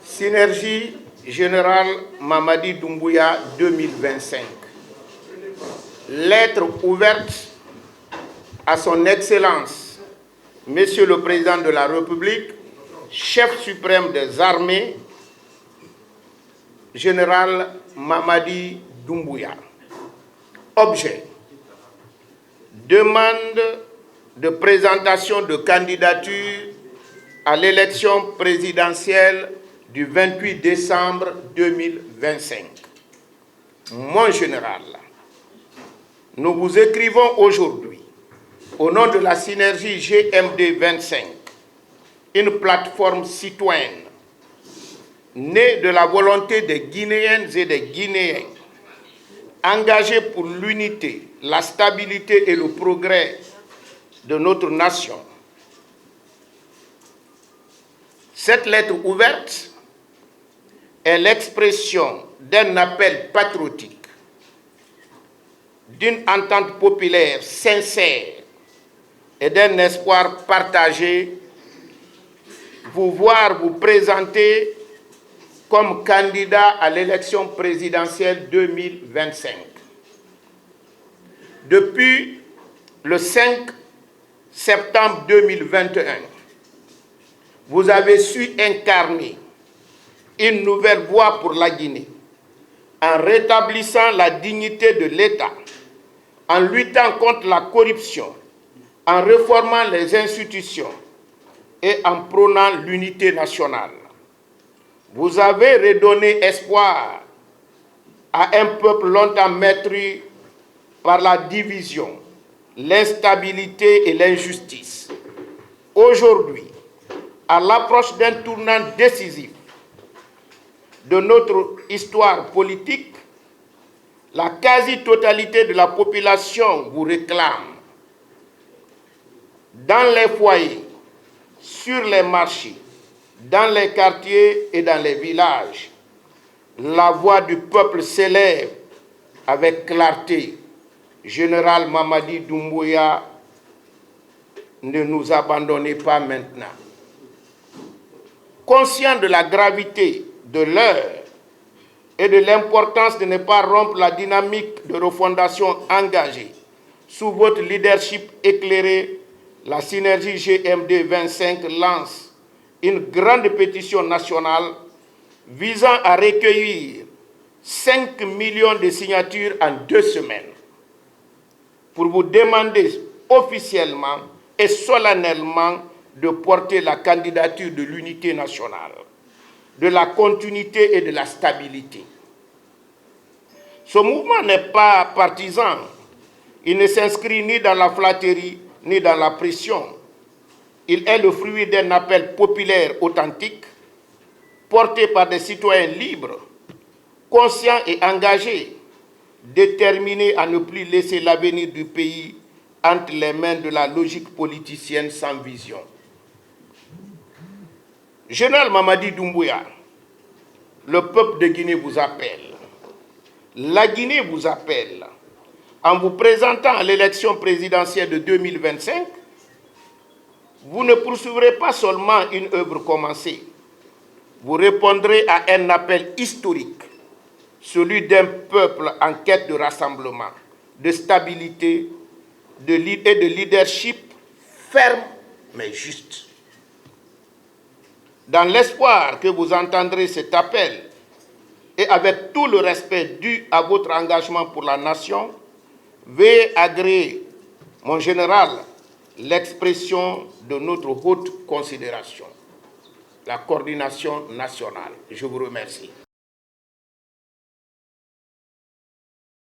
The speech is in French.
Synergie Générale Mamadi Doumbouya 2025. Lettre ouverte à son Excellence, Monsieur le Président de la République, chef suprême des armées, Général Mamadi Doumbouya. Objet: demande de présentation de candidature à l'élection présidentielle du 28 décembre 2025. Mon général, nous vous écrivons aujourd'hui, au nom de la synergie GMD 25, une plateforme citoyenne née de la volonté des Guinéennes et des Guinéens, engagés pour l'unité, la stabilité et le progrès de notre nation. Cette lettre ouverte est l'expression d'un appel patriotique, d'une entente populaire sincère et d'un espoir partagé, vous voir vous présenter comme candidat à l'élection présidentielle 2025. Depuis le 5 septembre 2021, vous avez su incarner une nouvelle voie pour la Guinée, en rétablissant la dignité de l'État, en luttant contre la corruption, en réformant les institutions et en prônant l'unité nationale. Vous avez redonné espoir à un peuple longtemps meurtri par la division, l'instabilité et l'injustice. Aujourd'hui, à l'approche d'un tournant décisif de notre histoire politique, la quasi-totalité de la population vous réclame. Dans les foyers, sur les marchés, dans les quartiers et dans les villages, la voix du peuple s'élève avec clarté. Général Mamadi Doumbouya, ne nous abandonnez pas maintenant. Conscient de la gravité de l'heure et de l'importance de ne pas rompre la dynamique de refondation engagée, sous votre leadership éclairé, la synergie GMD 25 lance une grande pétition nationale visant à recueillir 5 millions de signatures en 2 semaines pour vous demander officiellement et solennellement de porter la candidature de l'unité nationale, de la continuité et de la stabilité. Ce mouvement n'est pas partisan, il ne s'inscrit ni dans la flatterie ni dans la pression. Il est le fruit d'un appel populaire authentique, porté par des citoyens libres, conscients et engagés, déterminés à ne plus laisser l'avenir du pays entre les mains de la logique politicienne sans vision. Général Mamadi Doumbouya, le peuple de Guinée vous appelle. La Guinée vous appelle. En vous présentant à l'élection présidentielle de 2025, vous ne poursuivrez pas seulement une œuvre commencée. Vous répondrez à un appel historique, celui d'un peuple en quête de rassemblement, de stabilité et de leadership ferme mais juste. Dans l'espoir que vous entendrez cet appel et avec tout le respect dû à votre engagement pour la nation, veuillez agréer, mon général, l'expression de notre haute considération, la coordination nationale. Je vous remercie.